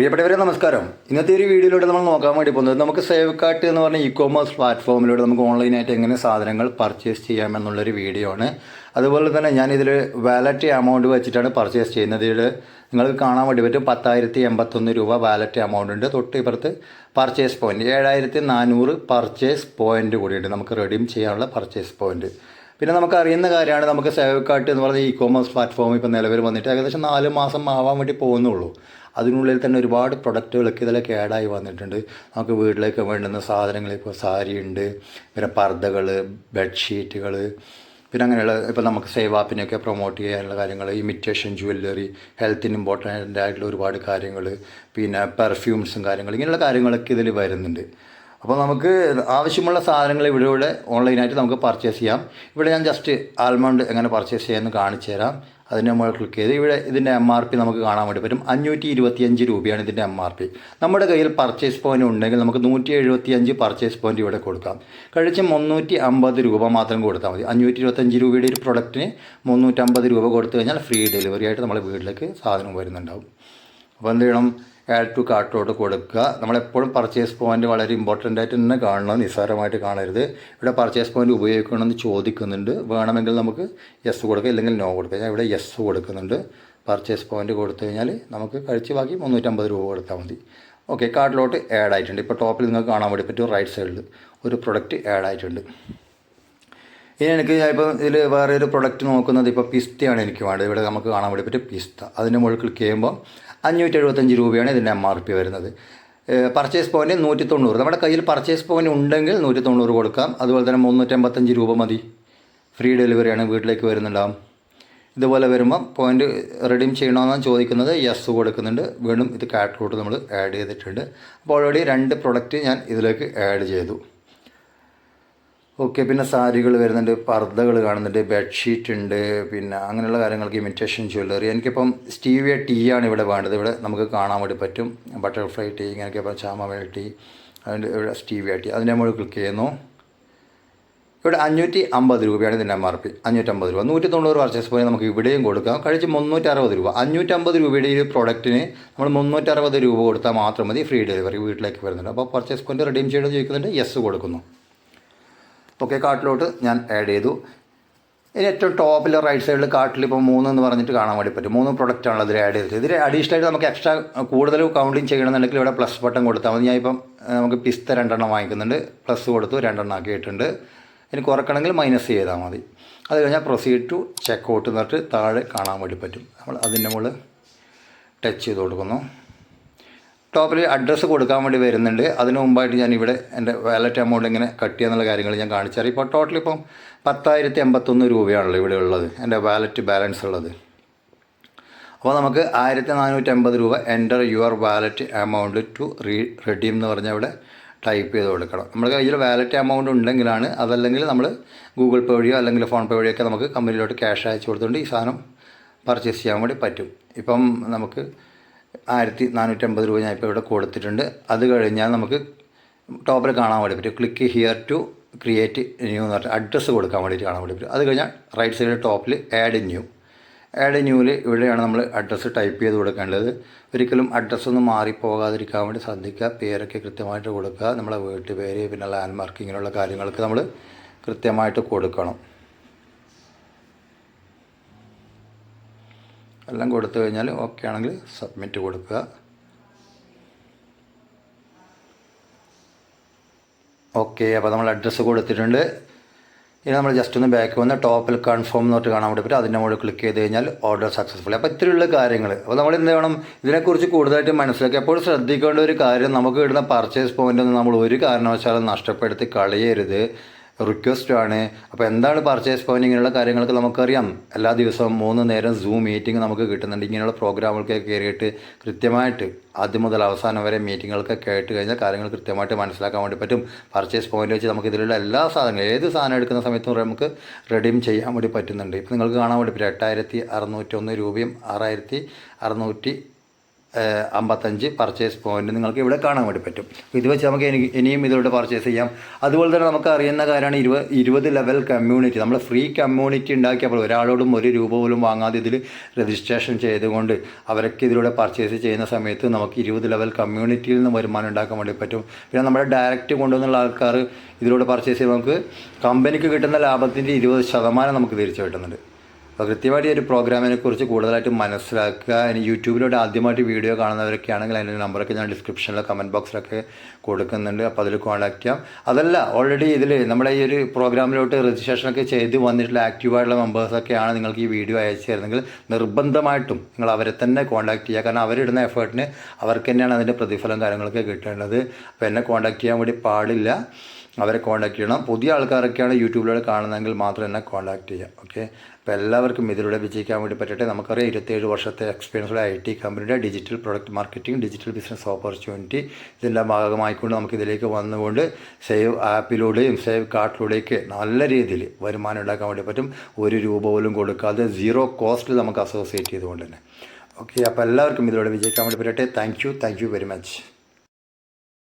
പ്രിയപ്പെട്ടവരെ നമസ്കാരം. ഇന്നത്തെ ഒരു വീഡിയോയിലൂടെ നമ്മൾ നോക്കാൻ വേണ്ടി പോകുന്നത് നമുക്ക് സേവ് കാർട്ട് എന്ന് പറഞ്ഞ ഇ-കോമേഴ്സ് പ്ലാറ്റ്ഫോമിലൂടെ നമുക്ക് ഓൺലൈനായിട്ട് എങ്ങനെ സാധനങ്ങൾ പർച്ചേസ് ചെയ്യാമെന്നുള്ളൊരു വീഡിയോ ആണ്. അതുപോലെ തന്നെ ഞാനിതിൽ വാലറ്റ് എമൗണ്ട് വെച്ചിട്ടാണ് പർച്ചേസ് ചെയ്യുന്നത്. ഇതിൽ നിങ്ങൾക്ക് കാണാൻ വേണ്ടി പറ്റും 10,081 രൂപ വാലറ്റ് എമൗണ്ട് ഉണ്ട്. തൊട്ട് ഇപ്പുറത്ത് പർച്ചേസ് പോയിൻറ്റ് 7,400 പർച്ചേസ് പോയിൻറ്റ് കൂടിയുണ്ട്. നമുക്ക് റെഡീം ചെയ്യാനുള്ള പർച്ചേസ് പോയിൻറ്റ്. പിന്നെ നമുക്ക് അറിയുന്ന കാര്യമാണ്, നമുക്ക് സേവ് കാർട്ട് എന്ന് പറഞ്ഞ ഇ-കോമേഴ്സ് പ്ലാറ്റ്ഫോം ഇപ്പോൾ നിലവിൽ വന്നിട്ട് ഏകദേശം 4 മാസം ആവാൻ വേണ്ടി പോകുന്നുള്ളൂ. അതിനുള്ളിൽ തന്നെ ഒരുപാട് പ്രൊഡക്റ്റുകളൊക്കെ ഇതിലൊക്കെ ആഡായി വന്നിട്ടുണ്ട്. നമുക്ക് വീട്ടിലേക്ക് വേണ്ടുന്ന സാധനങ്ങൾ, ഇപ്പോൾ സാരി ഉണ്ട്, പിന്നെ പർദ്ദകൾ, ബെഡ്ഷീറ്റുകൾ, പിന്നെ അങ്ങനെയുള്ള ഇപ്പോൾ നമുക്ക് സേവ് ആപ്പിനെയൊക്കെ പ്രൊമോട്ട് ചെയ്യാനുള്ള കാര്യങ്ങൾ, ഇമിറ്റേഷൻ ജ്വല്ലറി, ഹെൽത്തിന് ഇമ്പോർട്ടൻ്റ് ആയിട്ടുള്ള ഒരുപാട് കാര്യങ്ങൾ, പിന്നെ പെർഫ്യൂംസും കാര്യങ്ങൾ, ഇങ്ങനെയുള്ള കാര്യങ്ങളൊക്കെ ഇതിൽ വരുന്നുണ്ട്. അപ്പോൾ നമുക്ക് ആവശ്യമുള്ള സാധനങ്ങൾ ഇവിടെ ഓൺലൈനായിട്ട് നമുക്ക് പർച്ചേസ് ചെയ്യാം. ഇവിടെ ഞാൻ ജസ്റ്റ് ആൽമണ്ട് എങ്ങനെ പർച്ചേസ് ചെയ്യാമെന്ന് കാണിച്ചു തരാം. അതിൻ്റെ മുകളിൽ ക്ലിക്ക് ചെയ്ത് ഇവിടെ ഇതിൻ്റെ MRP നമുക്ക് കാണാൻ വേണ്ടി പറ്റും. 525 രൂപയാണ് ഇതിൻ്റെ MRP. നമ്മുടെ കയ്യിൽ പർച്ചേസ് പോയിൻ്റ് ഉണ്ടെങ്കിൽ നമുക്ക് 175 പർച്ചേസ് പോയിൻ്റ് ഇവിടെ കൊടുക്കാം. കഴിച്ച് 350 രൂപ മാത്രം കൊടുത്താൽ മതി. 525 രൂപയുടെ ഒരു പ്രൊഡക്റ്റിന് 350 രൂപ കൊടുത്തു കഴിഞ്ഞാൽ ഫ്രീ ഡെലിവറി ആയിട്ട് നമ്മുടെ വീട്ടിലേക്ക് സാധനം വരുന്നുണ്ടാവും. അപ്പോൾ എന്ത് ചെയ്യണം, ആഡ് ടു കാർട്ടിലോട്ട് കൊടുക്കുക. നമ്മളെപ്പോഴും പർച്ചേസ് പോയിൻ്റ് വളരെ ഇമ്പോർട്ടൻ്റ് ആയിട്ട് തന്നെ കാണണം, നിസ്സാരമായിട്ട് കാണരുത്. ഇവിടെ പർച്ചേസ് പോയിൻ്റ് ഉപയോഗിക്കണമെന്ന് ചോദിക്കുന്നുണ്ട്. വേണമെങ്കിൽ നമുക്ക് യെസ് കൊടുക്കുക, ഇല്ലെങ്കിൽ നോ കൊടുക്കുക. ഞാൻ ഇവിടെ യെസ് കൊടുക്കുന്നുണ്ട്. പർച്ചേസ് പോയിൻ്റ് കൊടുത്തു കഴിഞ്ഞാൽ നമുക്ക് കഴിച്ച് ബാക്കി 350 രൂപ കൊടുത്താൽ മതി. ഓക്കെ, കാർട്ടിലോട്ട് ആഡ് ആയിട്ടുണ്ട്. ഇപ്പോൾ ടോപ്പിൽ നിങ്ങൾക്ക് കാണാൻ വേണ്ടി പറ്റും, റൈറ്റ് സൈഡിൽ ഒരു പ്രൊഡക്റ്റ് ആഡ് ആയിട്ടുണ്ട്. ഇനി എനിക്ക് ഇപ്പോൾ ഇതിൽ വേറെ ഒരു പ്രൊഡക്റ്റ് നോക്കുന്നത്, ഇപ്പോൾ പിസ്തയാണ് എനിക്ക് വേണ്ടത്. ഇവിടെ നമുക്ക് കാണാൻ വേണ്ടി പറ്റും പിസ്ത. അതിൻ്റെ മുകളിൽ ക്ലിക്ക് ചെയ്യുമ്പോൾ 575 രൂപയാണ് ഇതിൻ്റെ MRP വരുന്നത്. Purchase point 190. നമ്മുടെ കയ്യിൽ പർച്ചേസ് പോയിൻറ്റ് ഉണ്ടെങ്കിൽ 190 കൊടുക്കാം. അതുപോലെ തന്നെ 385 രൂപ മതി. ഫ്രീ ഡെലിവറിയാണ്, വീട്ടിലേക്ക് വരുന്നുണ്ടാകും. ഇതുപോലെ വരുമ്പോൾ പോയിൻറ്റ് റിഡീം ചെയ്യണമെന്നാണ് ചോദിക്കുന്നത്. യെസ് കൊടുക്കുന്നുണ്ട്. വീണ്ടും ഇത് കാർട്ടിലോട്ട് നമ്മൾ ആഡ് ചെയ്തിട്ടുണ്ട്. അപ്പോൾ ഓൾറെഡി 2 പ്രൊഡക്റ്റ് ഞാൻ ഇതിലേക്ക് ആഡ് ചെയ്തു. ഓക്കെ, പിന്നെ സാരികൾ വരുന്നുണ്ട്, പർദ്ദകൾ കാണുന്നുണ്ട്, ബെഡ്ഷീറ്റ് ഉണ്ട്, പിന്നെ അങ്ങനെയുള്ള കാര്യങ്ങൾക്ക് ഇമിറ്റേഷൻ ജ്വല്ലറി. എനിക്കിപ്പം സ്റ്റീവിയ ടീ ആണ് ഇവിടെ വേണ്ടത്. ഇവിടെ നമുക്ക് കാണാൻ വേണ്ടി പറ്റും ബട്ടർഫ്ലൈ ടീ, ഇങ്ങനെയൊക്കെ ഇപ്പം ചാമവെൽ ടീ, അതിൻ്റെ ഇവിടെ സ്റ്റീവിയ ടീ. അതിൻ്റെ മുകളിൽ ക്ലിക്ക് ചെയ്യുന്നു. ഇവിടെ 550 രൂപയാണ് ഇതിൻ്റെ MRP. 550 രൂപ. 190 പർച്ചേസ് പോയി നമുക്ക് ഇവിടെയും കൊടുക്കാം. കഴിച്ച് 360 രൂപ. 550 രൂപയുടെ ഈ പ്രൊഡക്റ്റിന് നമ്മൾ 360 രൂപ കൊടുത്താൽ മാത്രം മതി, ഫ്രീ ഡെലിവറി വീട്ടിലേക്ക് വരുന്നുണ്ട്. അപ്പോൾ പർച്ചേസ് പോയിൻറ്റ് റിഡീം ചെയ്യണമെന്ന് ചോദിക്കുന്നുണ്ട്. യെസ് കൊടുക്കുന്നു. ഓക്കെ, കാർട്ടിലോട്ട് ഞാൻ ആഡ് ചെയ്തു. ഇനി ഏറ്റവും ടോപ്പിൽ റൈറ്റ് സൈഡിൽ കാർട്ടിൽ ഇപ്പോൾ 3 എന്ന് പറഞ്ഞിട്ട് കാണാൻ വേണ്ടി പറ്റും. 3 പ്രൊഡക്റ്റാണ് അതിൽ ആഡ് ചെയ്തിട്ട്. ഇതിൽ അഡീഷണൽ ആയിട്ട് നമുക്ക് എക്സ്ട്രാ കൂടുതൽ കൗണ്ടിങ് ചെയ്യണമെന്നുണ്ടെങ്കിൽ ഇവിടെ പ്ലസ് ബട്ടൺ കൊടുത്താൽ മതി. ഞാൻ ഇപ്പം നമുക്ക് പിസ്ത 2 വാങ്ങിക്കുന്നുണ്ട്, പ്ലസ് കൊടുത്തു 2 ആക്കിയിട്ടുണ്ട്. ഇനി കുറക്കണമെങ്കിൽ മൈനസ് ചെയ്താൽ മതി. അത് കഴിഞ്ഞാൽ പ്രൊസീഡ് ടു ചെക്ക് ഔട്ട് എന്നിട്ട് താഴെ കാണാൻ വേണ്ടി പറ്റും. നമ്മൾ അതിൻ്റെ മുകളിൽ ടച്ച് ചെയ്ത് കൊടുക്കുന്നു. ടോപ്പിൽ അഡ്രസ്സ് കൊടുക്കാൻ വേണ്ടി വരുന്നുണ്ട്. അതിന് മുമ്പായിട്ട് ഞാൻ ഇവിടെ എൻ്റെ വാലറ്റ് എമൗണ്ട് എങ്ങനെ കട്ട് ചെയ്യാന്നുള്ള കാര്യങ്ങൾ ഞാൻ കാണിച്ചാൽ, ഇപ്പോൾ ടോട്ടൽ ഇപ്പം 10,081 രൂപയാണല്ലോ ഇവിടെ ഉള്ളത്, എൻ്റെ വാലറ്റ് ബാലൻസ് ഉള്ളത്. അപ്പോൾ നമുക്ക് 1,450 രൂപ enter your wallet amount to redeem എന്ന് പറഞ്ഞാൽ ഇവിടെ ടൈപ്പ് ചെയ്ത് കൊടുക്കണം. നമ്മുടെ കയ്യിൽ വാലറ്റ് എമൗണ്ട് ഉണ്ടെങ്കിലാണ്, അതല്ലെങ്കിൽ നമ്മൾ ഗൂഗിൾ പേ വഴിയോ അല്ലെങ്കിൽ ഫോൺ പേ വഴിയൊക്കെ നമുക്ക് കമ്പനിയിലോട്ട് ക്യാഷ് അയച്ചു കൊടുത്തുകൊണ്ട് ഈ സാധനം പർച്ചേസ് ചെയ്യാൻ വേണ്ടി പറ്റും. ഇപ്പം നമുക്ക് 1,450 രൂപ ഞാൻ ഇപ്പോൾ ഇവിടെ കൊടുത്തിട്ടുണ്ട്. അത് കഴിഞ്ഞാൽ നമുക്ക് ടോപ്പിൽ കാണാൻ വേണ്ടി പറ്റും click here to create new എന്ന് പറഞ്ഞാൽ അഡ്രസ്സ് കൊടുക്കാൻ വേണ്ടിയിട്ട് കാണാൻ വേണ്ടി പറ്റും. അത് കഴിഞ്ഞാൽ റൈറ്റ് സൈഡിൽ ടോപ്പിൽ ആഡ് ന്യൂവിൽ ഇവിടെയാണ് നമ്മൾ അഡ്രസ്സ് ടൈപ്പ് ചെയ്ത് കൊടുക്കേണ്ടത്. ഒരിക്കലും അഡ്രസ്സൊന്നും മാറിപ്പോകാതിരിക്കാൻ വേണ്ടി ശ്രദ്ധിക്കുക. പേരൊക്കെ കൃത്യമായിട്ട് കൊടുക്കുക. നമ്മളെ വീട്ടുപേര്, പിന്നെ ലാൻഡ് മാർക്ക്, ഇങ്ങനെയുള്ള കാര്യങ്ങൾക്ക് നമ്മൾ കൃത്യമായിട്ട് കൊടുക്കണം. എല്ലാം കൊടുത്തു കഴിഞ്ഞാൽ ഓക്കെ ആണെങ്കിൽ സബ്മിറ്റ് കൊടുക്കുക. ഓക്കെ, അപ്പോൾ നമ്മൾ അഡ്രസ്സ് കൊടുത്തിട്ടുണ്ട്. ഇനി നമ്മൾ ജസ്റ്റ് ഒന്ന് ബാക്ക് വന്ന് ടോപ്പിൽ കൺഫേം എന്ന് പറഞ്ഞിട്ട് കാണാൻ വേണ്ടി പറ്റും. അതിൻ്റെ മുകളിൽ ക്ലിക്ക് ചെയ്ത് കഴിഞ്ഞാൽ ഓർഡർ സക്സസ്ഫുൾ. അപ്പോൾ ഇത്രയുള്ള കാര്യങ്ങൾ. അപ്പോൾ നമ്മൾ എന്ത് വേണം, ഇതിനെക്കുറിച്ച് കൂടുതലായിട്ട് മനസ്സിലാക്കി. അപ്പോൾ ശ്രദ്ധിക്കേണ്ട ഒരു കാര്യം, നമുക്ക് ഇടുന്ന പർച്ചേസ് പോയിൻ്റ് നമ്മൾ ഒരു കാരണവശാലും നഷ്ടപ്പെടുത്തി കളയരുത്. റിക്വസ്റ്റാണ്. അപ്പോൾ എന്താണ് പർച്ചേസ് പോയിൻ്റ്, ഇങ്ങനെയുള്ള കാര്യങ്ങൾക്ക് നമുക്കറിയാം. എല്ലാ ദിവസവും 3 നേരം സൂം മീറ്റിംഗ് നമുക്ക് കിട്ടുന്നുണ്ട്. ഇങ്ങനെയുള്ള പ്രോഗ്രാമുകൾക്ക് കയറിയിട്ട് കൃത്യമായിട്ട് ആദ്യം മുതൽ അവസാനം വരെ മീറ്റിങ്ങുകൾക്ക് കേട്ട് കഴിഞ്ഞാൽ കാര്യങ്ങൾ കൃത്യമായിട്ട് മനസ്സിലാക്കാൻ വേണ്ടി പറ്റും. പർച്ചേസ് പോയിൻ്റ് വെച്ച് നമുക്ക് ഇതിലുള്ള എല്ലാ സാധനങ്ങളും, ഏത് സാധനം എടുക്കുന്ന സമയത്തും നമുക്ക് റെഡീം ചെയ്യാൻ വേണ്ടി പറ്റുന്നുണ്ട്. ഇപ്പോൾ നിങ്ങൾക്ക് കാണാൻ വേണ്ടി പറ്റും 8,601 രൂപയും 6,600 55 പർച്ചേസ് പോയിന്റ് നിങ്ങൾക്ക് ഇവിടെ കാണാൻ വേണ്ടി പറ്റും. ഇത് വെച്ച് നമുക്ക് ഇനിയും ഇതിലൂടെ പർച്ചേസ് ചെയ്യാം. അതുപോലെ തന്നെ നമുക്ക് അറിയുന്ന കാര്യമാണ് 20 ലെവൽ കമ്മ്യൂണിറ്റി. നമ്മൾ ഫ്രീ കമ്മ്യൂണിറ്റി ഉണ്ടാക്കിയപ്പോൾ ഒരാളോടും ₹1 പോലും വാങ്ങാതെ ഇതിൽ രജിസ്ട്രേഷൻ ചെയ്തുകൊണ്ട് അവർക്ക് ഇതിലൂടെ പർച്ചേസ് ചെയ്യുന്ന സമയത്ത് നമുക്ക് 20 ലെവൽ കമ്മ്യൂണിറ്റിയിൽ നിന്ന് വരുമാനം ഉണ്ടാക്കാൻ വേണ്ടി പറ്റും. പിന്നെ നമ്മുടെ ഡയറക്റ്റ് കൊണ്ടുവന്നുള്ള ആൾക്കാർ ഇതിലൂടെ പർച്ചേസ് ചെയ്ത് നമുക്ക് കമ്പനിക്ക് കിട്ടുന്ന ലാഭത്തിൻ്റെ 20% നമുക്ക് തിരിച്ചു കിട്ടുന്നുണ്ട്. അപ്പോൾ കൃത്യമായിട്ട് ഈ ഒരു പ്രോഗ്രാമിനെ കുറിച്ച് കൂടുതലായിട്ട് മനസ്സിലാക്കുക. ഇനി യൂട്യൂബിലൂടെ ആദ്യമായിട്ട് വീഡിയോ കാണുന്നവരൊക്കെ ആണെങ്കിൽ അതിൻ്റെ നമ്പറൊക്കെ ഞാൻ ഡിസ്ക്രിപ്ഷനിലോ കമൻറ്റ് ബോക്സിലൊക്കെ കൊടുക്കുന്നുണ്ട്. അപ്പോൾ അതിൽ കോൺടാക്ട് ചെയ്യാം. അതല്ല, ഓൾറെഡി ഇതിൽ നമ്മുടെ ഈ ഒരു പ്രോഗ്രാമിലോട്ട് രജിസ്ട്രേഷനൊക്കെ ചെയ്ത് വന്നിട്ടുള്ള ആക്റ്റീവായിട്ടുള്ള മെമ്പേഴ്സൊക്കെയാണ് നിങ്ങൾക്ക് ഈ വീഡിയോ അയച്ചു തരുന്നെങ്കിൽ നിർബന്ധമായിട്ടും നിങ്ങൾ അവരെ തന്നെ കോൺടാക്ട് ചെയ്യുക. കാരണം അവരിടുന്ന എഫേർട്ടിന് അവർക്ക് തന്നെയാണ് അതിൻ്റെ പ്രതിഫലം കാര്യങ്ങളൊക്കെ കിട്ടേണ്ടത്. അപ്പോൾ എന്നെ കോൺടാക്ട് ചെയ്യാൻ വേണ്ടി പാടില്ല, അവരെ കോൺടാക്ട് ചെയ്യണം. പുതിയ ആൾക്കാരൊക്കെയാണ് യൂട്യൂബിലൂടെ കാണുന്നതെങ്കിൽ മാത്രം എന്നെ കോൺടാക്ട് ചെയ്യാം. ഓക്കെ, അപ്പോൾ എല്ലാവർക്കും ഇതിലൂടെ വിജയിക്കാൻ വേണ്ടി പറ്റട്ടെ. നമുക്കറിയാം 27 വർഷത്തെ എക്സ്പീരിയൻസുള്ള IT കമ്പനിയുടെ digital product marketing, digital business opportunity ഇതിൻ്റെ ഭാഗമായിക്കൊണ്ട് നമുക്ക് ഇതിലേക്ക് വന്നുകൊണ്ട് സേവ് ആപ്പിലൂടെയും സേവ് കാർട്ടിലൂടെയൊക്കെ നല്ല രീതിയിൽ വരുമാനം ഉണ്ടാക്കാൻ വേണ്ടി പറ്റും. ₹1 പോലും കൊടുക്കാതെ 0 കോസ്റ്റിൽ നമുക്ക് അസോസിയേറ്റ് ചെയ്തുകൊണ്ട് തന്നെ. ഓക്കെ, അപ്പോൾ എല്ലാവർക്കും ഇതിലൂടെ വിജയിക്കാൻ വേണ്ടി പറ്റട്ടെ. Thank you very much.